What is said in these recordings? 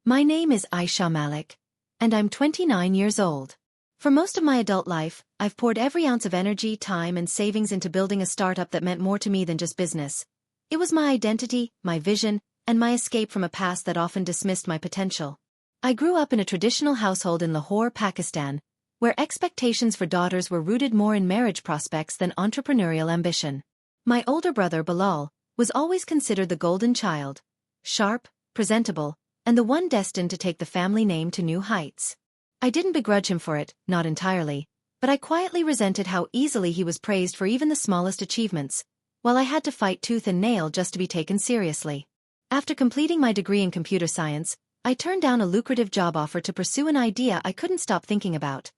My name is Aisha Malik, and I'm 29 years old. For most of my adult life, I've poured every ounce of energy, time, and savings into building a startup that meant more to me than just business. It was my identity, my vision, and my escape from a past that often dismissed my potential. I grew up in a traditional household in Lahore, Pakistan, where expectations for daughters were rooted more in marriage prospects than entrepreneurial ambition. My older brother, Bilal, was always considered the golden child, sharp, presentable, and the one destined to take the family name to new heights. I didn't begrudge him for it, not entirely, but I quietly resented how easily he was praised for even the smallest achievements, while I had to fight tooth and nail just to be taken seriously. After completing my degree in computer science, I turned down a lucrative job offer to pursue an idea I couldn't stop thinking about.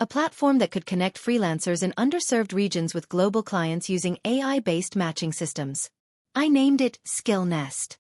A platform that could connect freelancers in underserved regions with global clients using AI-based matching systems. I named it Skill Nest.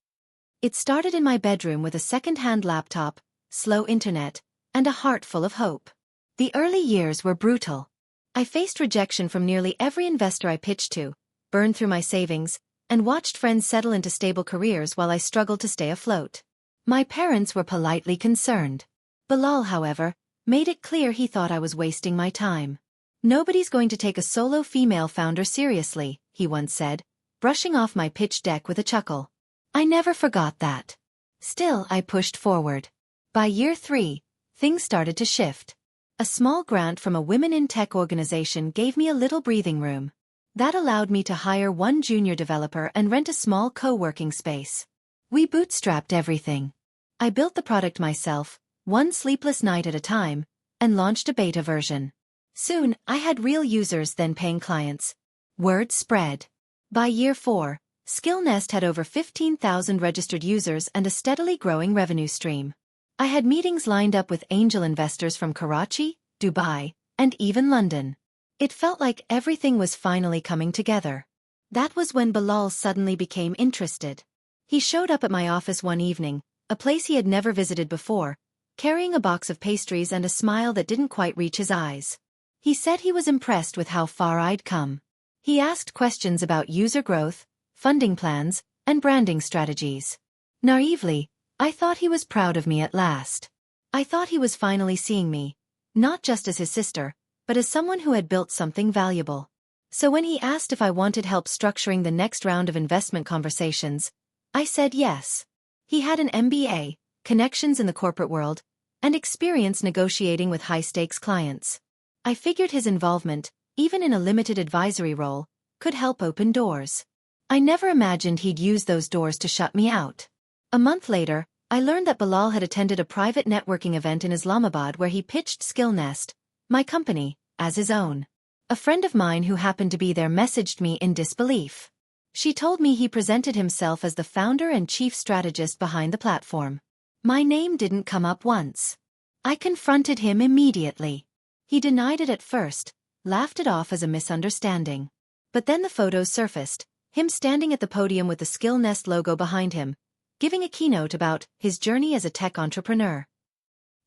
It started in my bedroom with a second-hand laptop, slow internet, and a heart full of hope. The early years were brutal. I faced rejection from nearly every investor I pitched to, burned through my savings, and watched friends settle into stable careers while I struggled to stay afloat. My parents were politely concerned. Bilal, however, made it clear he thought I was wasting my time. "Nobody's going to take a solo female founder seriously," he once said, brushing off my pitch deck with a chuckle. I never forgot that. Still, I pushed forward. By year 3, things started to shift. A small grant from a Women in Tech organization gave me a little breathing room. That allowed me to hire one junior developer and rent a small co-working space. We bootstrapped everything. I built the product myself, one sleepless night at a time, and launched a beta version. Soon, I had real users, then paying clients. Word spread. By year 4, Skillnest had over 15,000 registered users and a steadily growing revenue stream. I had meetings lined up with angel investors from Karachi, Dubai, and even London. It felt like everything was finally coming together. That was when Bilal suddenly became interested. He showed up at my office one evening, a place he had never visited before, carrying a box of pastries and a smile that didn't quite reach his eyes. He said he was impressed with how far I'd come. He asked questions about user growth, funding plans, and branding strategies. Naively, I thought he was proud of me at last. I thought he was finally seeing me, not just as his sister, but as someone who had built something valuable. So when he asked if I wanted help structuring the next round of investment conversations, I said yes. He had an MBA, connections in the corporate world, and experience negotiating with high-stakes clients. I figured his involvement, even in a limited advisory role, could help open doors. I never imagined he'd use those doors to shut me out. A month later, I learned that Bilal had attended a private networking event in Islamabad where he pitched Skillnest, my company, as his own. A friend of mine who happened to be there messaged me in disbelief. She told me he presented himself as the founder and chief strategist behind the platform. My name didn't come up once. I confronted him immediately. He denied it at first, laughed it off as a misunderstanding. But then the photos surfaced, him standing at the podium with the Skillnest logo behind him, giving a keynote about his journey as a tech entrepreneur.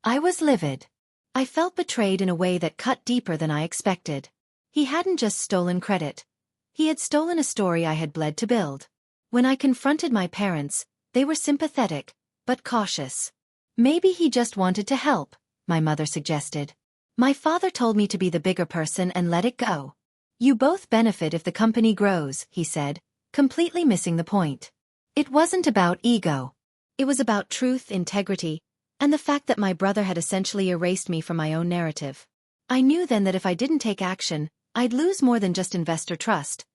I was livid. I felt betrayed in a way that cut deeper than I expected. He hadn't just stolen credit. He had stolen a story I had bled to build. When I confronted my parents, they were sympathetic, but cautious. "Maybe he just wanted to help," my mother suggested. My father told me to be the bigger person and let it go. "You both benefit if the company grows," he said, completely missing the point. It wasn't about ego. It was about truth, integrity, and the fact that my brother had essentially erased me from my own narrative. I knew then that if I didn't take action, I'd lose more than just investor trust.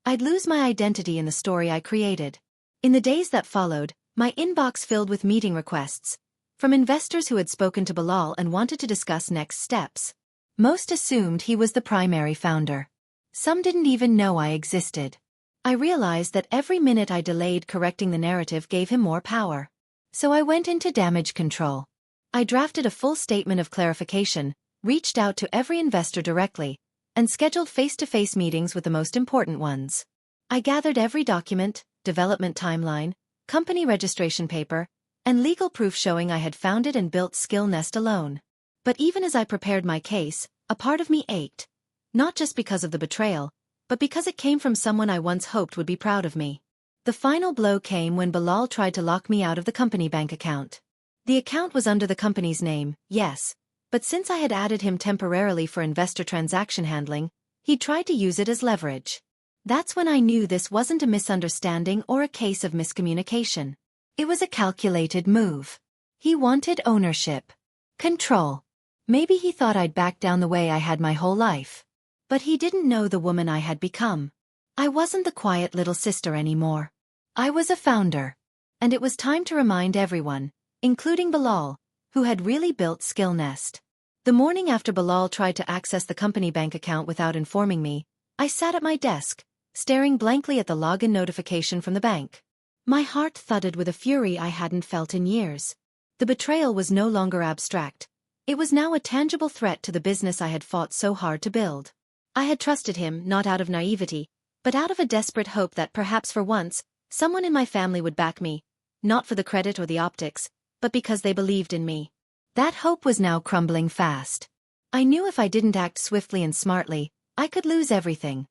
I'd lose my identity in the story I created. In the days that followed, my inbox filled with meeting requests, from investors who had spoken to Bilal and wanted to discuss next steps. Most assumed he was the primary founder. Some didn't even know I existed. I realized that every minute I delayed correcting the narrative gave him more power. So I went into damage control. I drafted a full statement of clarification, reached out to every investor directly, and scheduled face-to-face meetings with the most important ones. I gathered every document, development timeline, company registration paper, and legal proof showing I had founded and built Skillnest alone. But even as I prepared my case, a part of me ached. Not just because of the betrayal, but because it came from someone I once hoped would be proud of me. The final blow came when Bilal tried to lock me out of the company bank account. The account was under the company's name, yes, but since I had added him temporarily for investor transaction handling, he tried to use it as leverage. That's when I knew this wasn't a misunderstanding or a case of miscommunication. It was a calculated move. He wanted ownership. Control. Maybe he thought I'd back down the way I had my whole life. But he didn't know the woman I had become. I wasn't the quiet little sister anymore. I was a founder. And it was time to remind everyone, including Bilal, who had really built Skillnest. The morning after Bilal tried to access the company bank account without informing me, I sat at my desk, staring blankly at the login notification from the bank. My heart thudded with a fury I hadn't felt in years. The betrayal was no longer abstract. It was now a tangible threat to the business I had fought so hard to build. I had trusted him, not out of naivety, but out of a desperate hope that perhaps for once, someone in my family would back me, not for the credit or the optics, but because they believed in me. That hope was now crumbling fast. I knew if I didn't act swiftly and smartly, I could lose everything.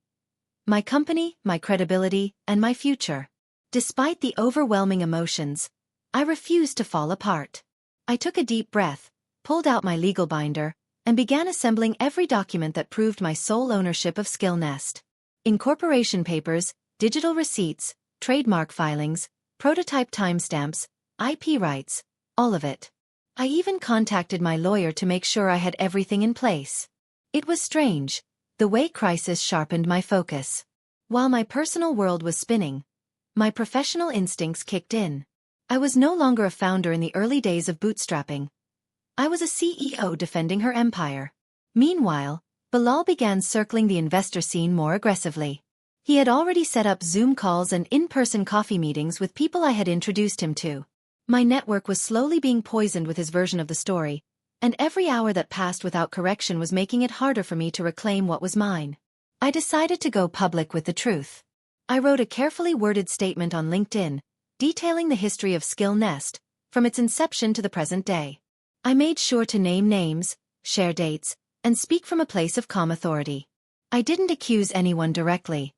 My company, my credibility, and my future. Despite the overwhelming emotions, I refused to fall apart. I took a deep breath, pulled out my legal binder, and began assembling every document that proved my sole ownership of Skillnest. Incorporation papers, digital receipts, trademark filings, prototype timestamps, IP rights, all of it. I even contacted my lawyer to make sure I had everything in place. It was strange, the way crisis sharpened my focus. While my personal world was spinning, my professional instincts kicked in. I was no longer a founder in the early days of bootstrapping. I was a CEO defending her empire. Meanwhile, Bilal began circling the investor scene more aggressively. He had already set up Zoom calls and in-person coffee meetings with people I had introduced him to. My network was slowly being poisoned with his version of the story, and every hour that passed without correction was making it harder for me to reclaim what was mine. I decided to go public with the truth. I wrote a carefully worded statement on LinkedIn, detailing the history of Skillnest, from its inception to the present day. I made sure to name names, share dates, and speak from a place of calm authority. I didn't accuse anyone directly.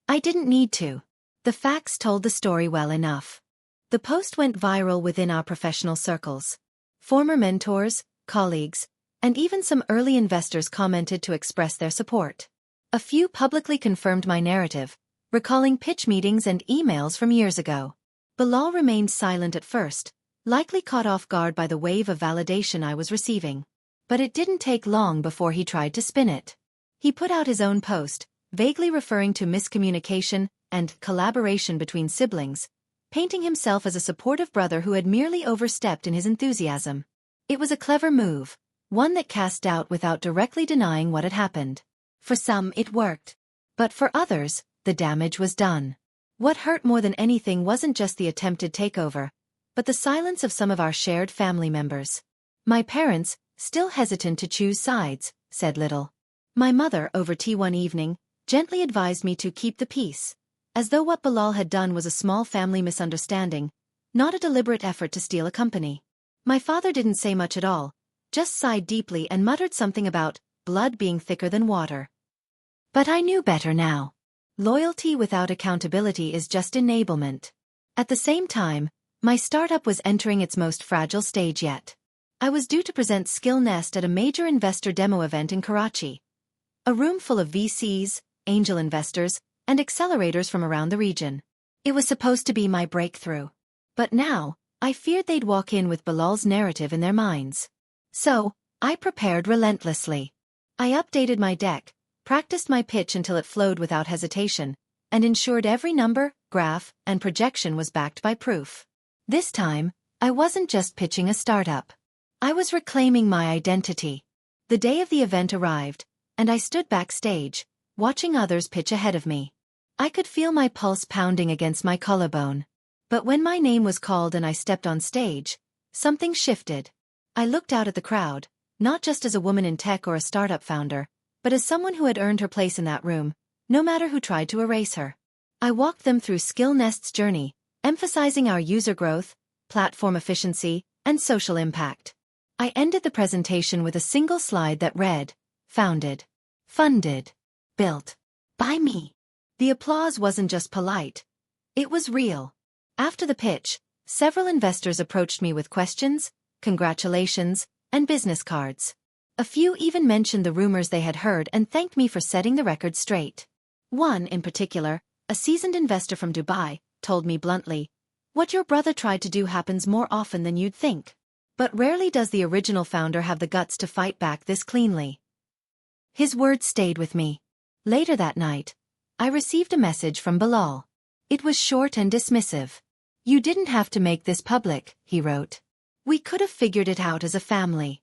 I didn't need to. The facts told the story well enough. The post went viral within our professional circles. Former mentors, colleagues, and even some early investors commented to express their support. A few publicly confirmed my narrative, recalling pitch meetings and emails from years ago. Bilal remained silent at first, likely caught off guard by the wave of validation I was receiving. But it didn't take long before he tried to spin it. He put out his own post, vaguely referring to miscommunication and collaboration between siblings, painting himself as a supportive brother who had merely overstepped in his enthusiasm. It was a clever move, one that cast doubt without directly denying what had happened. For some, it worked. But for others, the damage was done. What hurt more than anything wasn't just the attempted takeover, but the silence of some of our shared family members. My parents, still hesitant to choose sides, said little. My mother, over tea one evening, gently advised me to keep the peace, as though what Bilal had done was a small family misunderstanding, not a deliberate effort to steal a company. My father didn't say much at all, just sighed deeply and muttered something about blood being thicker than water. But I knew better now. Loyalty without accountability is just enablement. At the same time, my startup was entering its most fragile stage yet. I was due to present Skillnest at a major investor demo event in Karachi. A room full of VCs, angel investors, and accelerators from around the region. It was supposed to be my breakthrough. But now, I feared they'd walk in with Bilal's narrative in their minds. So, I prepared relentlessly. I updated my deck, practiced my pitch until it flowed without hesitation, and ensured every number, graph, and projection was backed by proof. This time, I wasn't just pitching a startup. I was reclaiming my identity. The day of the event arrived, and I stood backstage, watching others pitch ahead of me. I could feel my pulse pounding against my collarbone. But when my name was called and I stepped on stage, something shifted. I looked out at the crowd, not just as a woman in tech or a startup founder, but as someone who had earned her place in that room, no matter who tried to erase her. I walked them through Skillnest's journey, emphasizing our user growth, platform efficiency, and social impact. I ended the presentation with a single slide that read, "Founded, funded, built by me." The applause wasn't just polite. It was real. After the pitch, Several investors approached me with questions, congratulations, and business cards. A few even mentioned the rumors they had heard and thanked me for setting the record straight. One, in particular, a seasoned investor from Dubai, told me bluntly, "What your brother tried to do happens more often than you'd think. But rarely does the original founder have the guts to fight back this cleanly." His words stayed with me. Later that night, I received a message from Bilal. It was short and dismissive. "You didn't have to make this public," he wrote. "We could have figured it out as a family."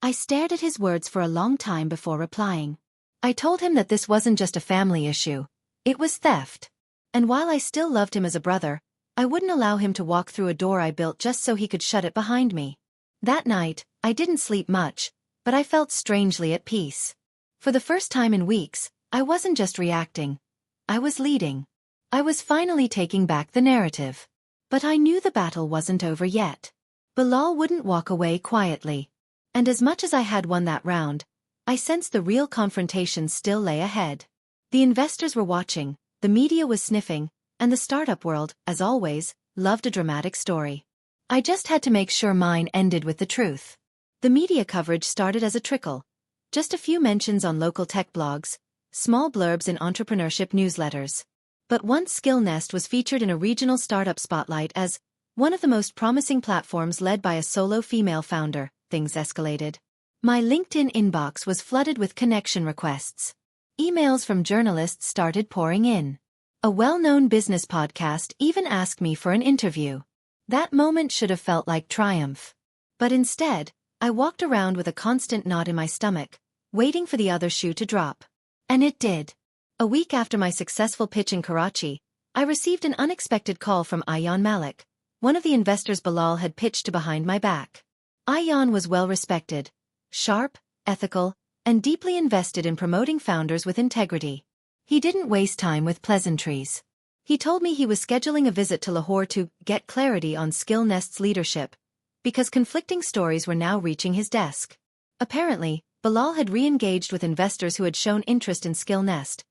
I stared at his words for a long time before replying. I told him that this wasn't just a family issue. It was theft. And while I still loved him as a brother, I wouldn't allow him to walk through a door I built just so he could shut it behind me. That night, I didn't sleep much, but I felt strangely at peace. For the first time in weeks, I wasn't just reacting. I was leading. I was finally taking back the narrative. But I knew the battle wasn't over yet. Bilal wouldn't walk away quietly. And as much as I had won that round, I sensed the real confrontation still lay ahead. The investors were watching, the media was sniffing, and the startup world, as always, loved a dramatic story. I just had to make sure mine ended with the truth. The media coverage started as a trickle. Just a few mentions on local tech blogs, small blurbs in entrepreneurship newsletters. But once Skillnest was featured in a regional startup spotlight as one of the most promising platforms led by a solo female founder, things escalated. My LinkedIn inbox was flooded with connection requests. Emails from journalists started pouring in. A well-known business podcast even asked me for an interview. That moment should have felt like triumph. But instead, I walked around with a constant knot in my stomach, waiting for the other shoe to drop. And it did. A week after my successful pitch in Karachi, I received an unexpected call from Ayaan Malik, one of the investors Bilal had pitched to behind my back. Ayaan was well-respected, sharp, ethical, and deeply invested in promoting founders with integrity. He didn't waste time with pleasantries. He told me he was scheduling a visit to Lahore to get clarity on Skillnest's leadership, because conflicting stories were now reaching his desk. Apparently, Bilal had re-engaged with investors who had shown interest in Skillnest,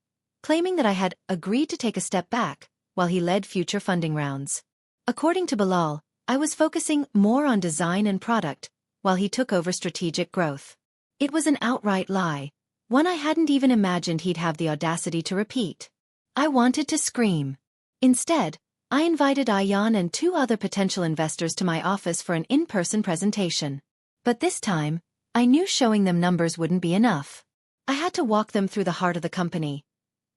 claiming that I had agreed to take a step back while he led future funding rounds. According to Bilal, I was focusing more on design and product, while he took over strategic growth. It was an outright lie, one I hadn't even imagined he'd have the audacity to repeat. I wanted to scream. Instead, I invited Ayaan and two other potential investors to my office for an in-person presentation. But this time, I knew showing them numbers wouldn't be enough. I had to walk them through the heart of the company.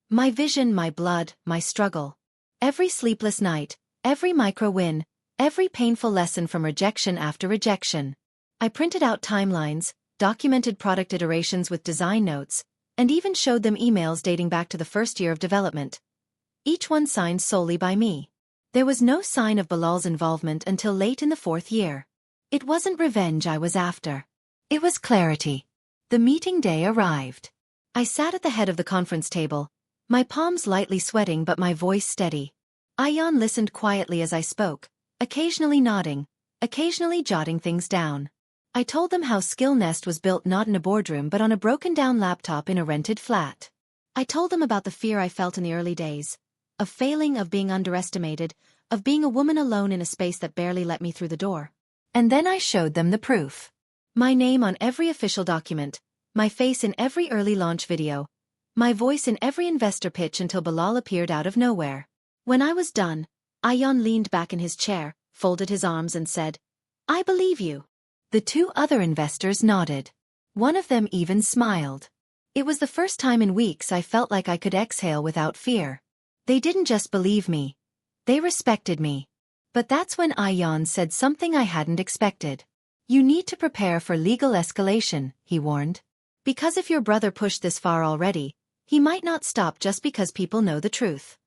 My vision, my blood, my struggle. Every sleepless night, every micro-win, every painful lesson from rejection after rejection. I printed out timelines, documented product iterations with design notes, and even showed them emails dating back to the first year of development. Each one signed solely by me. There was no sign of Bilal's involvement until late in the fourth year. It wasn't revenge I was after. It was clarity. The meeting day arrived. I sat at the head of the conference table, my palms lightly sweating but my voice steady. Ayaan listened quietly as I spoke, occasionally nodding, occasionally jotting things down. I told them how Skillnest was built not in a boardroom but on a broken-down laptop in a rented flat. I told them about the fear I felt in the early days, of failing, of being underestimated, of being a woman alone in a space that barely let me through the door. And then I showed them the proof. My name on every official document, my face in every early launch video, my voice in every investor pitch until Bilal appeared out of nowhere. When I was done, Ayaan leaned back in his chair, folded his arms and said, "I believe you." The two other investors nodded. One of them even smiled. It was the first time in weeks I felt like I could exhale without fear. They didn't just believe me. They respected me. But that's when Ayaan said something I hadn't expected. "You need to prepare for legal escalation," he warned. "Because if your brother pushed this far already, he might not stop just because people know the truth."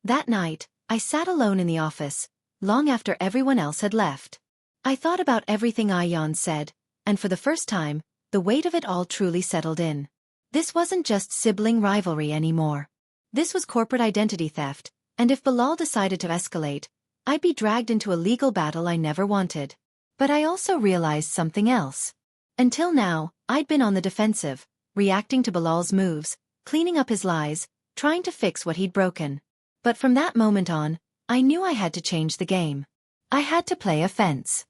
That night, I sat alone in the office, long after everyone else had left. I thought about everything Ayaan said, and for the first time, the weight of it all truly settled in. This wasn't just sibling rivalry anymore. This was corporate identity theft, and if Bilal decided to escalate, I'd be dragged into a legal battle I never wanted. But I also realized something else. Until now, I'd been on the defensive, reacting to Bilal's moves, cleaning up his lies, trying to fix what he'd broken. But from that moment on, I knew I had to change the game. I had to play offense.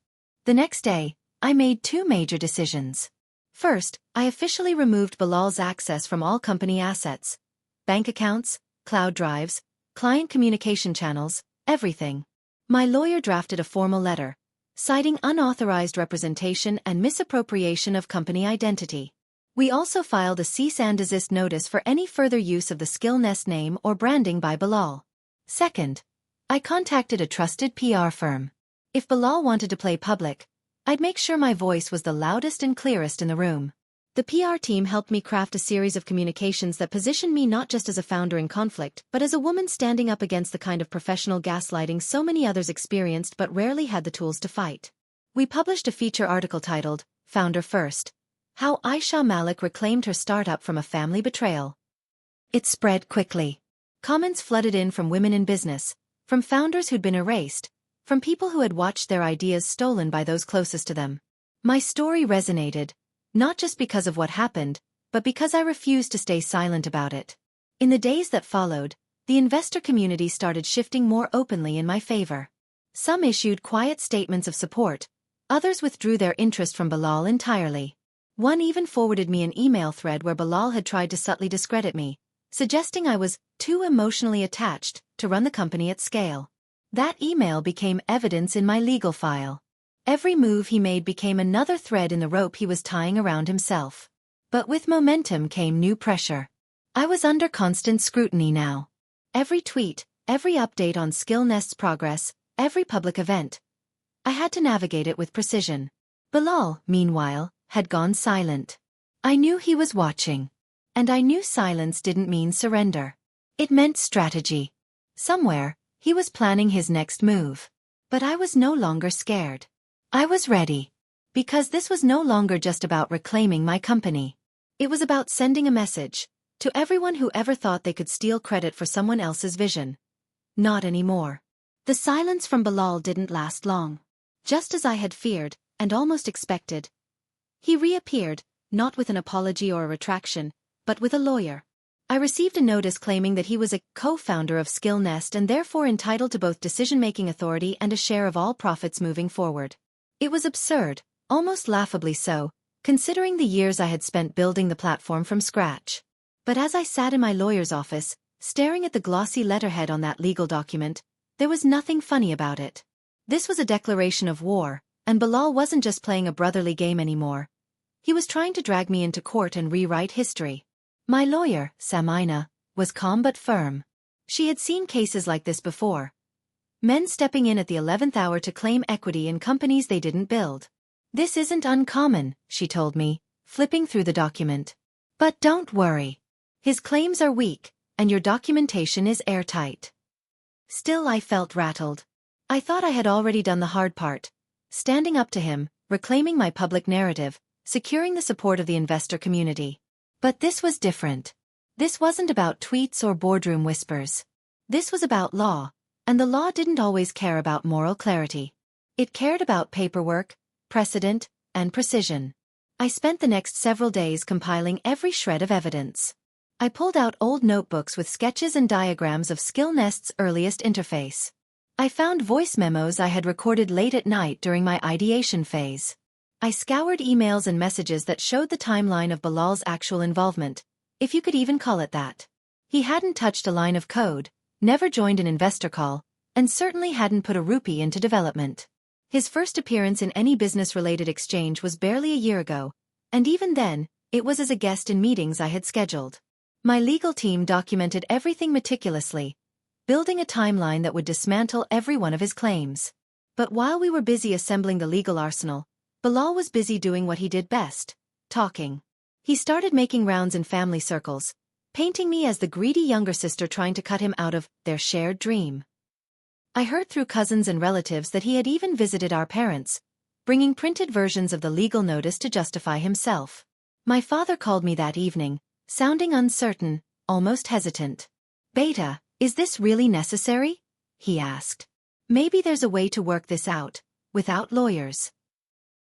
The next day, I made two major decisions. First, I officially removed Bilal's access from all company assets. Bank accounts, cloud drives, client communication channels, everything. My lawyer drafted a formal letter, citing unauthorized representation and misappropriation of company identity. We also filed a cease and desist notice for any further use of the Skillnest name or branding by Bilal. Second, I contacted a trusted PR firm. If Bilal wanted to play public, I'd make sure my voice was the loudest and clearest in the room. The PR team helped me craft a series of communications that positioned me not just as a founder in conflict, but as a woman standing up against the kind of professional gaslighting so many others experienced but rarely had the tools to fight. We published a feature article titled, Founder First: How Aisha Malik Reclaimed Her Startup from a Family Betrayal. It spread quickly. Comments flooded in from women in business, from founders who'd been erased, from people who had watched their ideas stolen by those closest to them. My story resonated, not just because of what happened, but because I refused to stay silent about it. In the days that followed, the investor community started shifting more openly in my favor. Some issued quiet statements of support, others withdrew their interest from Bilal entirely. One even forwarded me an email thread where Bilal had tried to subtly discredit me, suggesting I was too emotionally attached to run the company at scale. That email became evidence in my legal file. Every move he made became another thread in the rope he was tying around himself. But with momentum came new pressure. I was under constant scrutiny now. Every tweet, every update on Skillnest's progress, every public event. I had to navigate it with precision. Bilal, meanwhile, had gone silent. I knew he was watching. And I knew silence didn't mean surrender. It meant strategy. Somewhere, he was planning his next move. But I was no longer scared. I was ready. Because this was no longer just about reclaiming my company. It was about sending a message to everyone who ever thought they could steal credit for someone else's vision. Not anymore. The silence from Bilal didn't last long. Just as I had feared, and almost expected, he reappeared, not with an apology or a retraction, but with a lawyer. I received a notice claiming that he was a co-founder of Skillnest and therefore entitled to both decision-making authority and a share of all profits moving forward. It was absurd, almost laughably so, considering the years I had spent building the platform from scratch. But as I sat in my lawyer's office, staring at the glossy letterhead on that legal document, there was nothing funny about it. This was a declaration of war, and Bilal wasn't just playing a brotherly game anymore. He was trying to drag me into court and rewrite history. My lawyer, Samina, was calm but firm. She had seen cases like this before. Men stepping in at the 11th hour to claim equity in companies they didn't build. This isn't uncommon, she told me, flipping through the document. But don't worry. His claims are weak, and your documentation is airtight. Still, I felt rattled. I thought I had already done the hard part. Standing up to him, reclaiming my public narrative, securing the support of the investor community. But this was different. This wasn't about tweets or boardroom whispers. This was about law, and the law didn't always care about moral clarity. It cared about paperwork, precedent, and precision. I spent the next several days compiling every shred of evidence. I pulled out old notebooks with sketches and diagrams of Skillnest's earliest interface. I found voice memos I had recorded late at night during my ideation phase. I scoured emails and messages that showed the timeline of Bilal's actual involvement, if you could even call it that. He hadn't touched a line of code, never joined an investor call, and certainly hadn't put a rupee into development. His first appearance in any business-related exchange was barely a year ago, and even then, it was as a guest in meetings I had scheduled. My legal team documented everything meticulously, building a timeline that would dismantle every one of his claims. But while we were busy assembling the legal arsenal, Bilal was busy doing what he did best, talking. He started making rounds in family circles, painting me as the greedy younger sister trying to cut him out of their shared dream. I heard through cousins and relatives that he had even visited our parents, bringing printed versions of the legal notice to justify himself. My father called me that evening, sounding uncertain, almost hesitant. "Beta, is this really necessary?" he asked. "Maybe there's a way to work this out, without lawyers."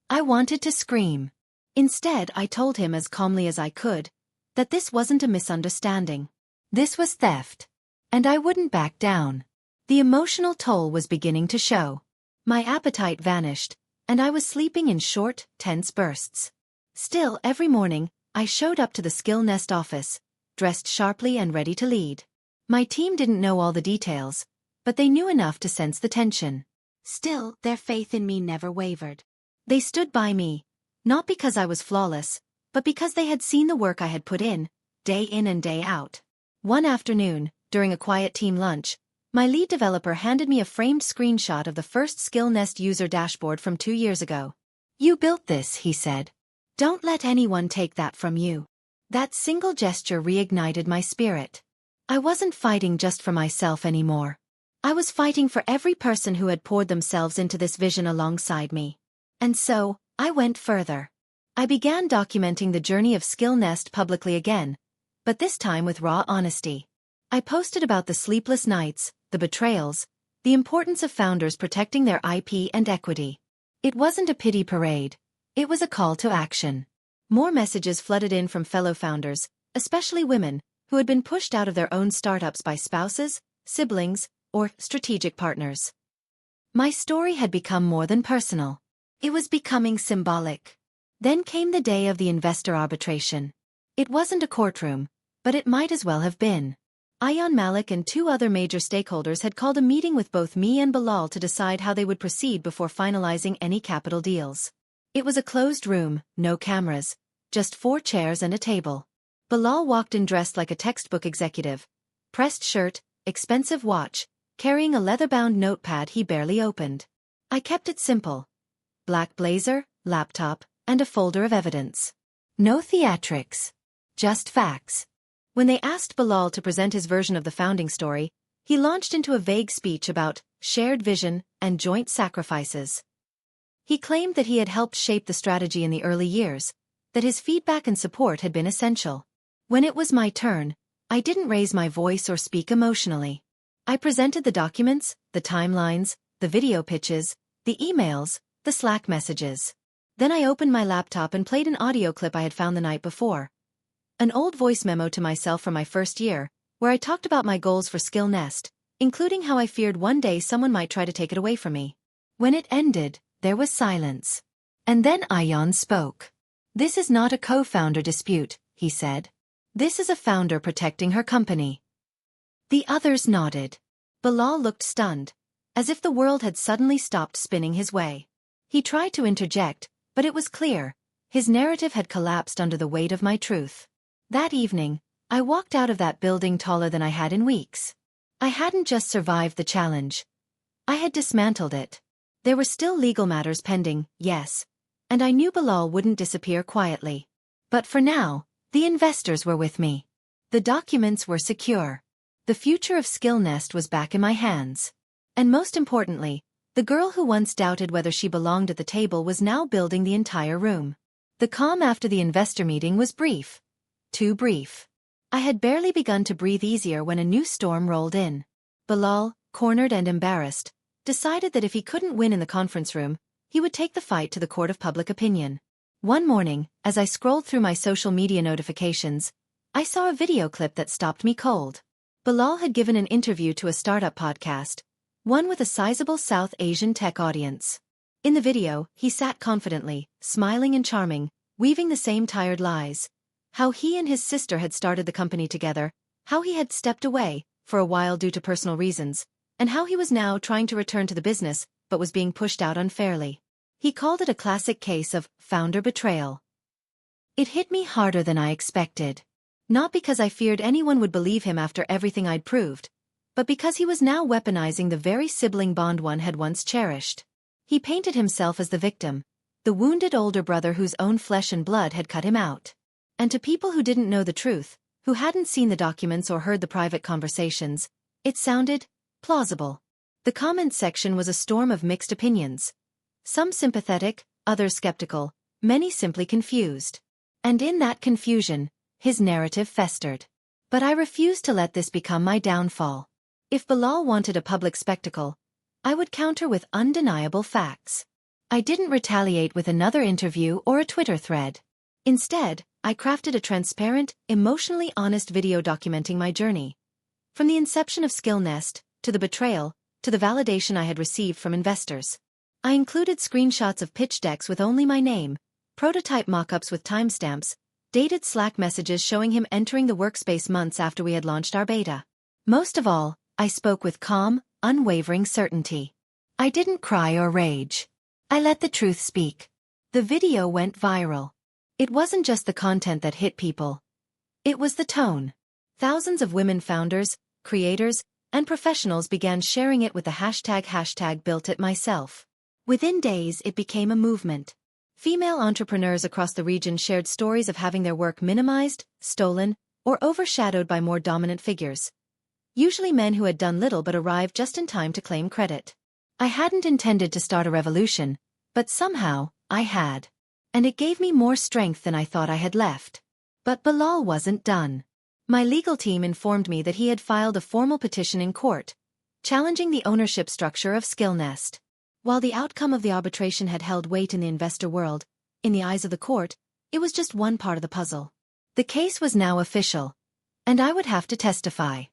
I wanted to scream. Instead, I told him as calmly as I could that this wasn't a misunderstanding. This was theft. And I wouldn't back down. The emotional toll was beginning to show. My appetite vanished, and I was sleeping in short, tense bursts. Still, every morning, I showed up to the Skill Nest office, dressed sharply and ready to lead. My team didn't know all the details, but they knew enough to sense the tension. Still, their faith in me never wavered. They stood by me, not because I was flawless, but because they had seen the work I had put in and day out. One afternoon, during a quiet team lunch, my lead developer handed me a framed screenshot of the first Skill Nest user dashboard from 2 years ago. "You built this," he said. "Don't let anyone take that from you." That single gesture reignited my spirit. I wasn't fighting just for myself anymore. I was fighting for every person who had poured themselves into this vision alongside me. And so, I went further. I began documenting the journey of Skill Nest publicly again, but this time with raw honesty. I posted about the sleepless nights, the betrayals, the importance of founders protecting their IP and equity. It wasn't a pity parade. It was a call to action. More messages flooded in from fellow founders, especially women, who had been pushed out of their own startups by spouses, siblings, or strategic partners. My story had become more than personal. It was becoming symbolic. Then came the day of the investor arbitration. It wasn't a courtroom, but it might as well have been. Ayan Malik and 2 other major stakeholders had called a meeting with both me and Bilal to decide how they would proceed before finalizing any capital deals. It was a closed room, no cameras, just 4 chairs and a table. Bilal walked in dressed like a textbook executive, pressed shirt, expensive watch, carrying a leather-bound notepad he barely opened. I kept it simple. Black blazer, laptop, and a folder of evidence. No theatrics. Just facts. When they asked Bilal to present his version of the founding story, he launched into a vague speech about shared vision and joint sacrifices. He claimed that he had helped shape the strategy in the early years, that his feedback and support had been essential. When it was my turn, I didn't raise my voice or speak emotionally. I presented the documents, the timelines, the video pitches, the emails, the Slack messages. Then I opened my laptop and played an audio clip I had found the night before. An old voice memo to myself from my first year, where I talked about my goals for Skill Nest, including how I feared one day someone might try to take it away from me. When it ended, there was silence. And then Ayan spoke. "This is not a co-founder dispute," he said. "This is a founder protecting her company." The others nodded. Bilal looked stunned, as if the world had suddenly stopped spinning his way. He tried to interject, but it was clear. His narrative had collapsed under the weight of my truth. That evening, I walked out of that building taller than I had in weeks. I hadn't just survived the challenge. I had dismantled it. There were still legal matters pending, yes, and I knew Bilal wouldn't disappear quietly. But for now, the investors were with me. The documents were secure. The future of Skill Nest was back in my hands. And most importantly, the girl who once doubted whether she belonged at the table was now building the entire room. The calm after the investor meeting was brief. Too brief. I had barely begun to breathe easier when a new storm rolled in. Bilal, cornered and embarrassed, decided that if he couldn't win in the conference room, he would take the fight to the court of public opinion. One morning, as I scrolled through my social media notifications, I saw a video clip that stopped me cold. Bilal had given an interview to a startup podcast, one with a sizable South Asian tech audience. In the video, he sat confidently, smiling and charming, weaving the same tired lies. How he and his sister had started the company together, how he had stepped away, for a while due to personal reasons, and how he was now trying to return to the business, but was being pushed out unfairly. He called it a classic case of founder betrayal. It hit me harder than I expected. Not because I feared anyone would believe him after everything I'd proved, but because he was now weaponizing the very sibling bond one had once cherished. He painted himself as the victim, the wounded older brother whose own flesh and blood had cut him out. And to people who didn't know the truth, who hadn't seen the documents or heard the private conversations, it sounded plausible. The comment section was a storm of mixed opinions. Some sympathetic, others skeptical, many simply confused. And in that confusion, his narrative festered. But I refused to let this become my downfall. If Bilal wanted a public spectacle, I would counter with undeniable facts. I didn't retaliate with another interview or a Twitter thread. Instead, I crafted a transparent, emotionally honest video documenting my journey. From the inception of Skill Nest, to the betrayal, to the validation I had received from investors. I included screenshots of pitch decks with only my name, prototype mock-ups with timestamps, dated Slack messages showing him entering the workspace months after we had launched our beta. Most of all, I spoke with calm, unwavering certainty. I didn't cry or rage. I let the truth speak. The video went viral. It wasn't just the content that hit people. It was the tone. Thousands of women founders, creators, and professionals began sharing it with the hashtag #BuiltItMyself. Within days it became a movement. Female entrepreneurs across the region shared stories of having their work minimized, stolen, or overshadowed by more dominant figures. Usually men who had done little but arrived just in time to claim credit. I hadn't intended to start a revolution, but somehow, I had. And it gave me more strength than I thought I had left. But Bilal wasn't done. My legal team informed me that he had filed a formal petition in court, challenging the ownership structure of Skillnest. While the outcome of the arbitration had held weight in the investor world, in the eyes of the court, it was just one part of the puzzle. The case was now official, and I would have to testify.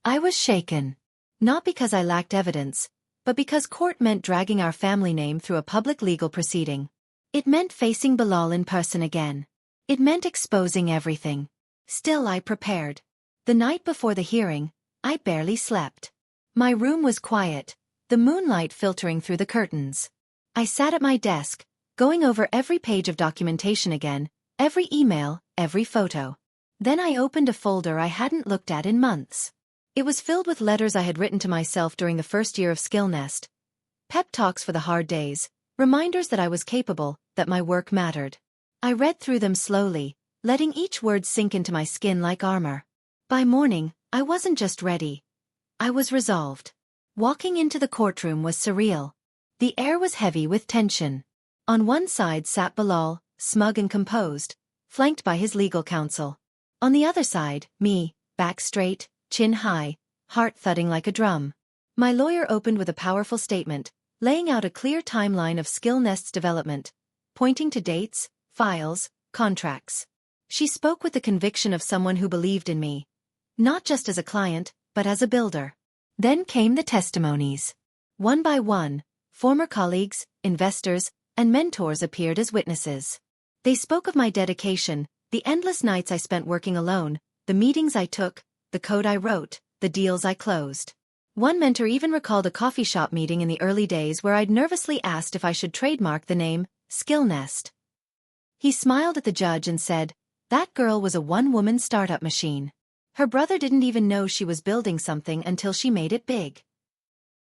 I was shaken. Not because I lacked evidence, but because court meant dragging our family name through a public legal proceeding. It meant facing Bilal in person again. It meant exposing everything. Still I prepared. The night before the hearing, I barely slept. My room was quiet, the moonlight filtering through the curtains. I sat at my desk, going over every page of documentation again, every email, every photo. Then I opened a folder I hadn't looked at in months. It was filled with letters I had written to myself during the first year of Skillnest. Pep talks for the hard days, reminders that I was capable, that my work mattered. I read through them slowly, letting each word sink into my skin like armor. By morning, I wasn't just ready. I was resolved. Walking into the courtroom was surreal. The air was heavy with tension. On one side sat Bilal, smug and composed, flanked by his legal counsel. On the other side, me, back straight, chin high, heart thudding like a drum. My lawyer opened with a powerful statement, laying out a clear timeline of Skillnest's development, pointing to dates, files, contracts. She spoke with the conviction of someone who believed in me. Not just as a client, but as a builder. Then came the testimonies. One by one, former colleagues, investors, and mentors appeared as witnesses. They spoke of my dedication, the endless nights I spent working alone, the meetings I took, the code I wrote, the deals I closed. One mentor even recalled a coffee shop meeting in the early days where I'd nervously asked if I should trademark the name, Skillnest. He smiled at the judge and said, "That girl was a one-woman startup machine. Her brother didn't even know she was building something until she made it big."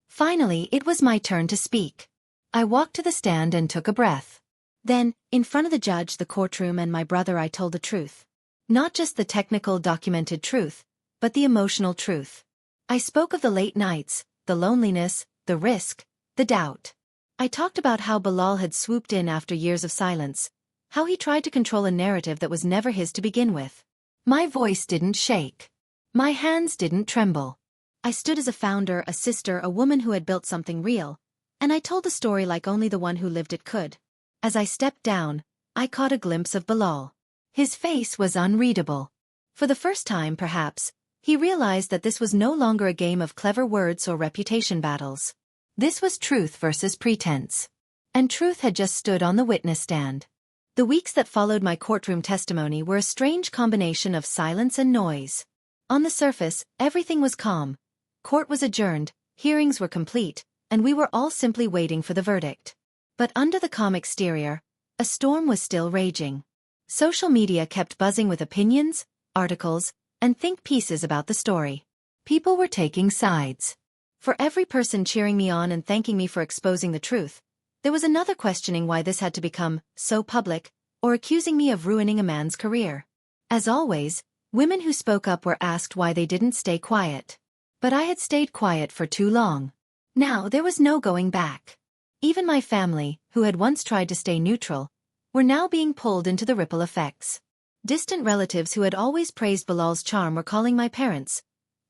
Finally, it was my turn to speak. I walked to the stand and took a breath. Then, in front of the judge, the courtroom, and my brother, I told the truth. Not just the technical, documented truth, but the emotional truth. I spoke of the late nights, the loneliness, the risk, the doubt. I talked about how Bilal had swooped in after years of silence, how he tried to control a narrative that was never his to begin with. My voice didn't shake. My hands didn't tremble. I stood as a founder, a sister, a woman who had built something real, and I told the story like only the one who lived it could. As I stepped down, I caught a glimpse of Bilal. His face was unreadable. For the first time, perhaps, he realized that this was no longer a game of clever words or reputation battles. This was truth versus pretense. And truth had just stood on the witness stand. The weeks that followed my courtroom testimony were a strange combination of silence and noise. On the surface, everything was calm. Court was adjourned, hearings were complete, and we were all simply waiting for the verdict. But under the calm exterior, a storm was still raging. Social media kept buzzing with opinions, articles, and think pieces about the story. People were taking sides. For every person cheering me on and thanking me for exposing the truth, there was another questioning why this had to become so public, or accusing me of ruining a man's career. As always, women who spoke up were asked why they didn't stay quiet. But I had stayed quiet for too long. Now there was no going back. Even my family, who had once tried to stay neutral, were now being pulled into the ripple effects. Distant relatives who had always praised Bilal's charm were calling my parents,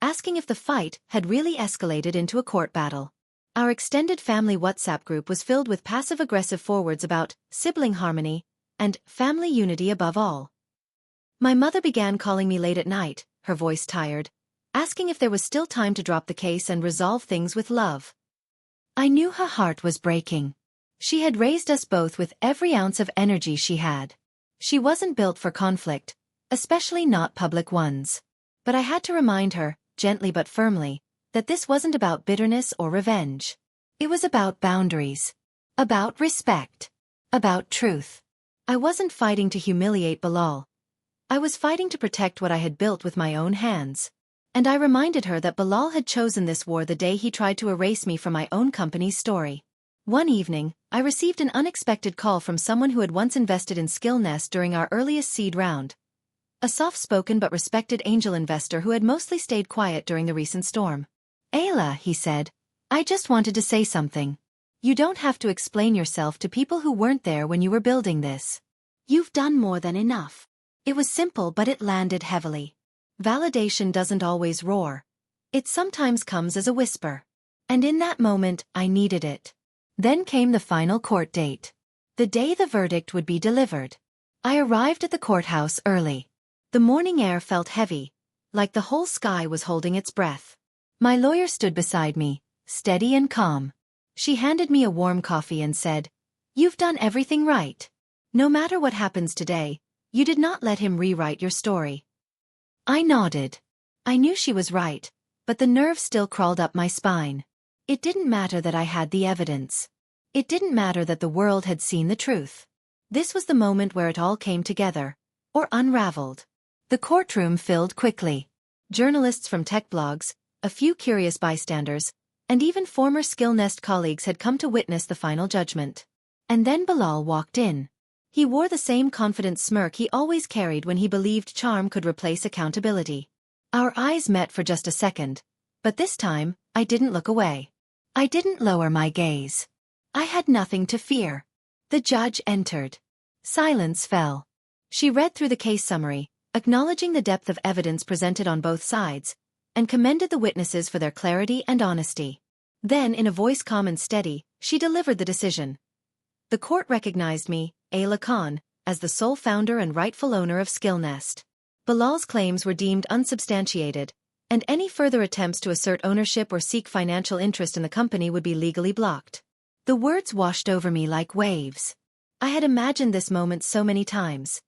asking if the fight had really escalated into a court battle. Our extended family WhatsApp group was filled with passive-aggressive forwards about sibling harmony and family unity above all. My mother began calling me late at night, her voice tired, asking if there was still time to drop the case and resolve things with love. I knew her heart was breaking. She had raised us both with every ounce of energy she had. She wasn't built for conflict, especially not public ones. But I had to remind her, gently but firmly, that this wasn't about bitterness or revenge. It was about boundaries. About respect. About truth. I wasn't fighting to humiliate Bilal. I was fighting to protect what I had built with my own hands. And I reminded her that Bilal had chosen this war the day he tried to erase me from my own company's story. One evening, I received an unexpected call from someone who had once invested in Skillnest during our earliest seed round. A soft-spoken but respected angel investor who had mostly stayed quiet during the recent storm. "Ayla," he said, "I just wanted to say something. You don't have to explain yourself to people who weren't there when you were building this. You've done more than enough." It was simple, but it landed heavily. Validation doesn't always roar. It sometimes comes as a whisper. And in that moment, I needed it. Then came the final court date. The day the verdict would be delivered. I arrived at the courthouse early. The morning air felt heavy, like the whole sky was holding its breath. My lawyer stood beside me, steady and calm. She handed me a warm coffee and said, "You've done everything right. No matter what happens today, you did not let him rewrite your story." I nodded. I knew she was right, but the nerves still crawled up my spine. It didn't matter that I had the evidence. It didn't matter that the world had seen the truth. This was the moment where it all came together, or unraveled. The courtroom filled quickly. Journalists from tech blogs, a few curious bystanders, and even former Skillnest colleagues had come to witness the final judgment. And then Bilal walked in. He wore the same confident smirk he always carried when he believed charm could replace accountability. Our eyes met for just a second, but this time, I didn't look away. I didn't lower my gaze. I had nothing to fear. The judge entered. Silence fell. She read through the case summary, acknowledging the depth of evidence presented on both sides, and commended the witnesses for their clarity and honesty. Then, in a voice calm and steady, she delivered the decision. The court recognized me, Ayla Khan, as the sole founder and rightful owner of Skillnest. Bilal's claims were deemed unsubstantiated, and any further attempts to assert ownership or seek financial interest in the company would be legally blocked. The words washed over me like waves. I had imagined this moment so many times.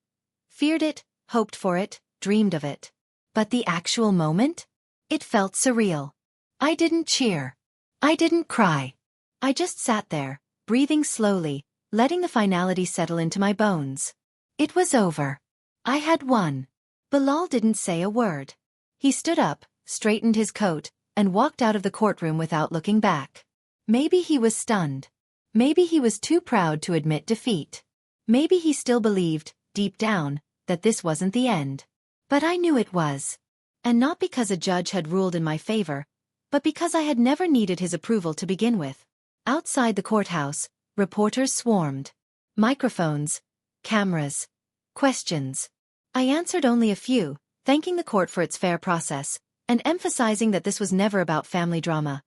Feared it, hoped for it, dreamed of it. But the actual moment? It felt surreal. I didn't cheer. I didn't cry. I just sat there, breathing slowly, letting the finality settle into my bones. It was over. I had won. Bilal didn't say a word. He stood up, straightened his coat, and walked out of the courtroom without looking back. Maybe he was stunned. Maybe he was too proud to admit defeat. Maybe he still believed, deep down, that this wasn't the end. But I knew it was. And not because a judge had ruled in my favor, but because I had never needed his approval to begin with. Outside the courthouse, reporters swarmed. Microphones, cameras, questions. I answered only a few, thanking the court for its fair process, and emphasizing that this was never about family drama.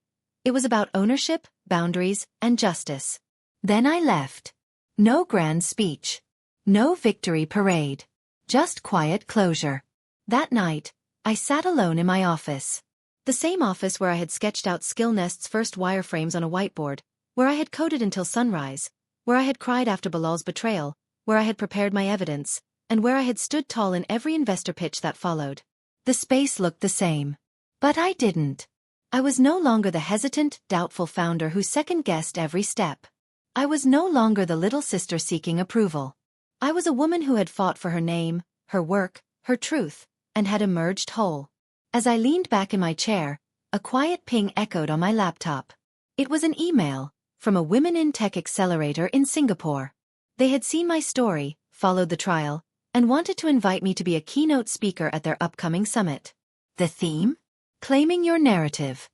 It was about ownership, boundaries, and justice. Then I left. No grand speech. No victory parade. Just quiet closure. That night, I sat alone in my office. The same office where I had sketched out Skillnest's first wireframes on a whiteboard, where I had coded until sunrise, where I had cried after Bilal's betrayal, where I had prepared my evidence, and where I had stood tall in every investor pitch that followed. The space looked the same. But I didn't. I was no longer the hesitant, doubtful founder who second-guessed every step. I was no longer the little sister seeking approval. I was a woman who had fought for her name, her work, her truth, and had emerged whole. As I leaned back in my chair, a quiet ping echoed on my laptop. It was an email from a Women in Tech accelerator in Singapore. They had seen my story, followed the trial, and wanted to invite me to be a keynote speaker at their upcoming summit. The theme? Claiming your narrative.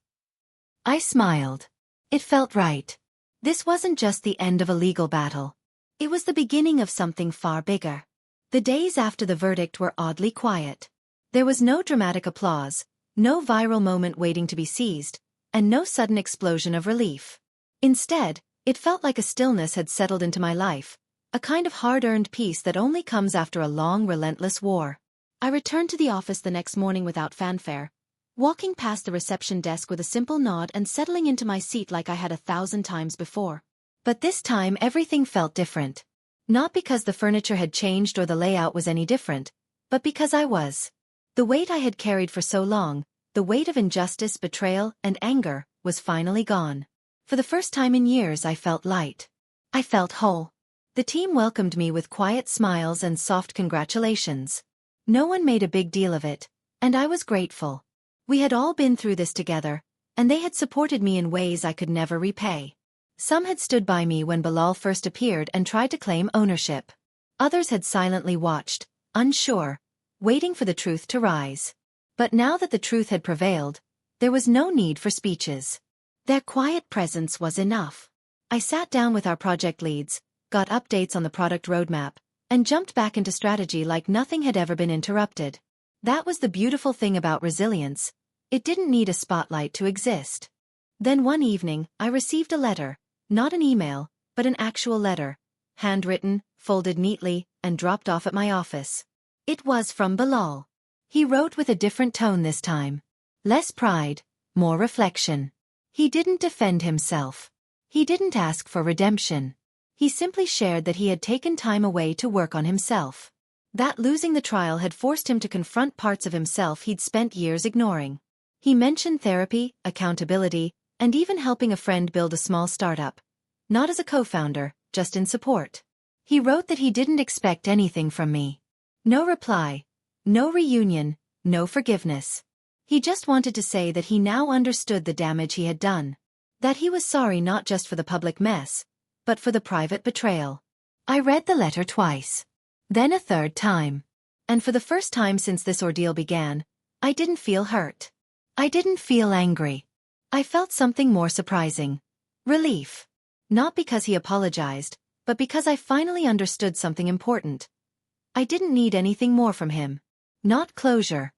I smiled. It felt right. This wasn't just the end of a legal battle. It was the beginning of something far bigger. The days after the verdict were oddly quiet. There was no dramatic applause, no viral moment waiting to be seized, and no sudden explosion of relief. Instead, it felt like a stillness had settled into my life, a kind of hard-earned peace that only comes after a long, relentless war. I returned to the office the next morning without fanfare, walking past the reception desk with a simple nod and settling into my seat like I had 1,000 times before. But this time everything felt different. Not because the furniture had changed or the layout was any different, but because I was. The weight I had carried for so long, the weight of injustice, betrayal, and anger, was finally gone. For the first time in years I felt light. I felt whole. The team welcomed me with quiet smiles and soft congratulations. No one made a big deal of it, and I was grateful. We had all been through this together, and they had supported me in ways I could never repay. Some had stood by me when Bilal first appeared and tried to claim ownership. Others had silently watched, unsure, waiting for the truth to rise. But now that the truth had prevailed, there was no need for speeches. Their quiet presence was enough. I sat down with our project leads, got updates on the product roadmap, and jumped back into strategy like nothing had ever been interrupted. That was the beautiful thing about resilience. It didn't need a spotlight to exist. Then one evening, I received a letter, not an email, but an actual letter, handwritten, folded neatly, and dropped off at my office. It was from Bilal. He wrote with a different tone this time. Less pride, more reflection. He didn't defend himself. He didn't ask for redemption. He simply shared that he had taken time away to work on himself. That losing the trial had forced him to confront parts of himself he'd spent years ignoring. He mentioned therapy, accountability, and even helping a friend build a small startup. Not as a co-founder, just in support. He wrote that he didn't expect anything from me. No reply, no reunion, no forgiveness. He just wanted to say that he now understood the damage he had done. That he was sorry not just for the public mess, but for the private betrayal. I read the letter twice. Then a third time. And for the first time since this ordeal began, I didn't feel hurt. I didn't feel angry. I felt something more surprising. Relief. Not because he apologized, but because I finally understood something important. I didn't need anything more from him. Not closure.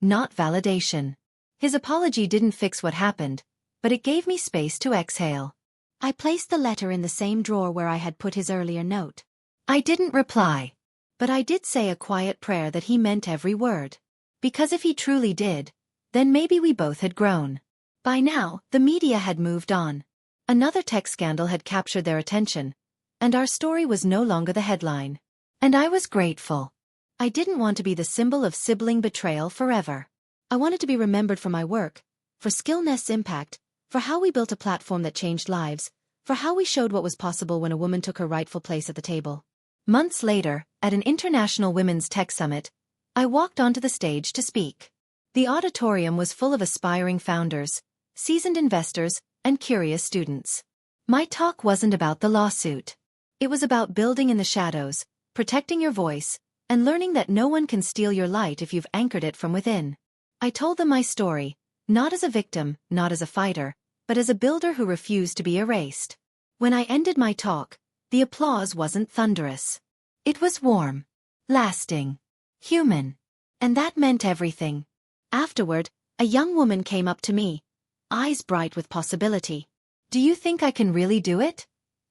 Not validation. His apology didn't fix what happened, but it gave me space to exhale. I placed the letter in the same drawer where I had put his earlier note. I didn't reply. But I did say a quiet prayer that he meant every word. Because if he truly did, then maybe we both had grown. By now, the media had moved on. Another tech scandal had captured their attention, and our story was no longer the headline. And I was grateful. I didn't want to be the symbol of sibling betrayal forever. I wanted to be remembered for my work, for Skillnest's impact, for how we built a platform that changed lives, for how we showed what was possible when a woman took her rightful place at the table. Months later, at an international women's tech summit, I walked onto the stage to speak. The auditorium was full of aspiring founders, seasoned investors, and curious students. My talk wasn't about the lawsuit. It was about building in the shadows, protecting your voice, and learning that no one can steal your light if you've anchored it from within. I told them my story, not as a victim, not as a fighter, but as a builder who refused to be erased. When I ended my talk, the applause wasn't thunderous. It was warm, lasting, human. And that meant everything. Afterward, a young woman came up to me, eyes bright with possibility. "Do you think I can really do it?"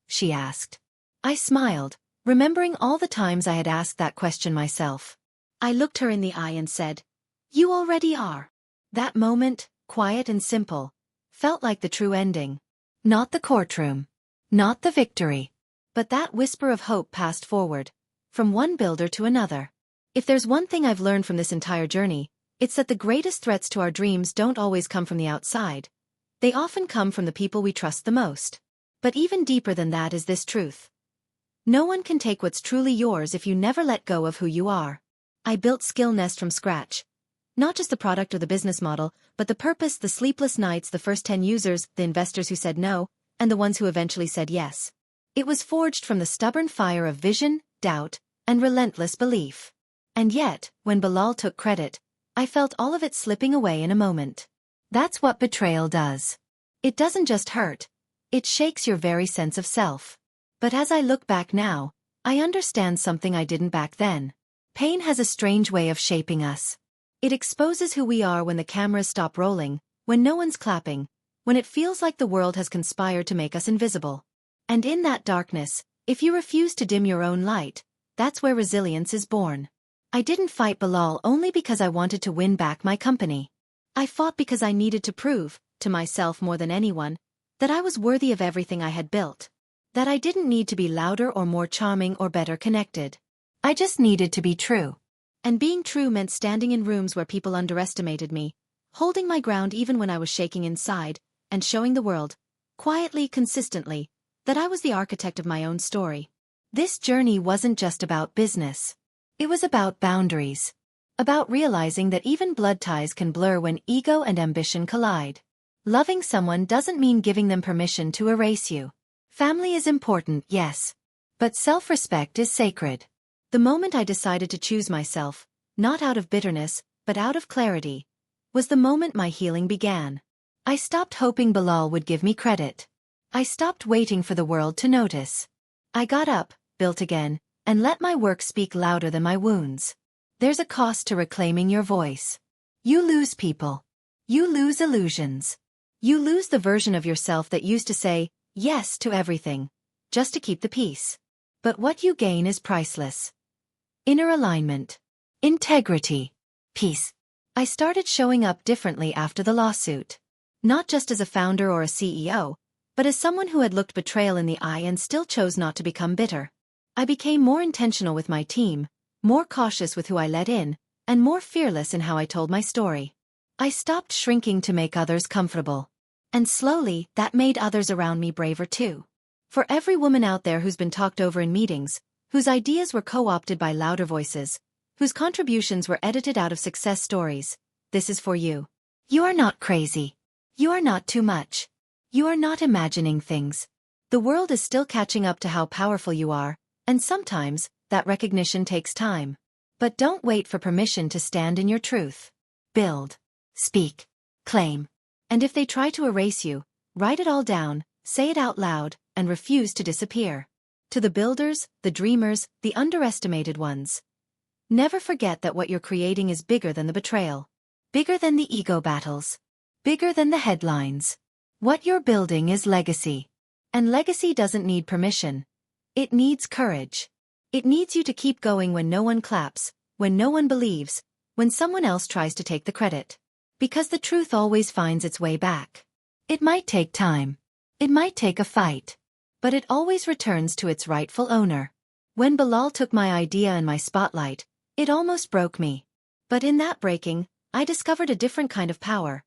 she asked. I smiled, remembering all the times I had asked that question myself. I looked her in the eye and said, "You already are." That moment, quiet and simple, felt like the true ending. Not the courtroom. Not the victory. But that whisper of hope passed forward, from one builder to another. If there's one thing I've learned from this entire journey, it's that the greatest threats to our dreams don't always come from the outside. They often come from the people we trust the most. But even deeper than that is this truth. No one can take what's truly yours if you never let go of who you are. I built Skillnest from scratch. Not just the product or the business model, but the purpose, the sleepless nights, the first 10 users, the investors who said no, and the ones who eventually said yes. It was forged from the stubborn fire of vision, doubt, and relentless belief. And yet, when Bilal took credit, I felt all of it slipping away in a moment. That's what betrayal does. It doesn't just hurt, it shakes your very sense of self. But as I look back now, I understand something I didn't back then. Pain has a strange way of shaping us. It exposes who we are when the cameras stop rolling, when no one's clapping, when it feels like the world has conspired to make us invisible. And in that darkness, if you refuse to dim your own light, that's where resilience is born. I didn't fight Bilal only because I wanted to win back my company. I fought because I needed to prove, to myself more than anyone, that I was worthy of everything I had built. That I didn't need to be louder or more charming or better connected. I just needed to be true. And being true meant standing in rooms where people underestimated me, holding my ground even when I was shaking inside, and showing the world, quietly, consistently, that I was the architect of my own story. This journey wasn't just about business. It was about boundaries. About realizing that even blood ties can blur when ego and ambition collide. Loving someone doesn't mean giving them permission to erase you. Family is important, yes. But self-respect is sacred. The moment I decided to choose myself, not out of bitterness, but out of clarity, was the moment my healing began. I stopped hoping Bilal would give me credit. I stopped waiting for the world to notice. I got up, built again, and let my work speak louder than my wounds. There's a cost to reclaiming your voice. You lose people. You lose illusions. You lose the version of yourself that used to say yes to everything, just to keep the peace. But what you gain is priceless. Inner alignment. Integrity. Peace. I started showing up differently after the lawsuit. Not just as a founder or a CEO, but as someone who had looked betrayal in the eye and still chose not to become bitter. I became more intentional with my team, more cautious with who I let in, and more fearless in how I told my story. I stopped shrinking to make others comfortable. And slowly, that made others around me braver too. For every woman out there who's been talked over in meetings, whose ideas were co-opted by louder voices, whose contributions were edited out of success stories, this is for you. You are not crazy. You are not too much. You are not imagining things. The world is still catching up to how powerful you are, and sometimes, that recognition takes time. But don't wait for permission to stand in your truth. Build. Speak. Claim. And if they try to erase you, write it all down, say it out loud, and refuse to disappear. To the builders, the dreamers, the underestimated ones. Never forget that what you're creating is bigger than the betrayal. Bigger than the ego battles. Bigger than the headlines. What you're building is legacy. And legacy doesn't need permission. It needs courage. It needs you to keep going when no one claps, when no one believes, when someone else tries to take the credit. Because the truth always finds its way back. It might take time. It might take a fight. But it always returns to its rightful owner. When Bilal took my idea and my spotlight, it almost broke me. But in that breaking, I discovered a different kind of power.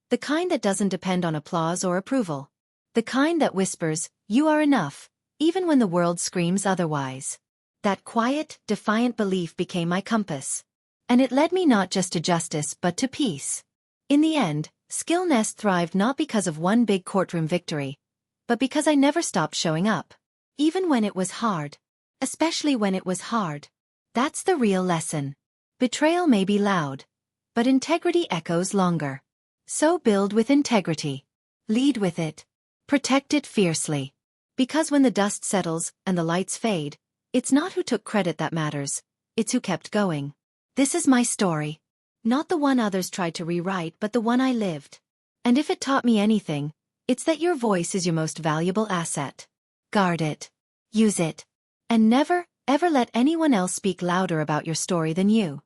The kind that doesn't depend on applause or approval. The kind that whispers, "You are enough," even when the world screams otherwise. That quiet, defiant belief became my compass. And it led me not just to justice but to peace. In the end, Skillnest thrived not because of one big courtroom victory, but because I never stopped showing up. Even when it was hard. Especially when it was hard. That's the real lesson. Betrayal may be loud, but integrity echoes longer. So build with integrity. Lead with it. Protect it fiercely. Because when the dust settles and the lights fade, it's not who took credit that matters, it's who kept going. This is my story. Not the one others tried to rewrite but the one I lived. And if it taught me anything, it's that your voice is your most valuable asset. Guard it. Use it. And never, ever let anyone else speak louder about your story than you.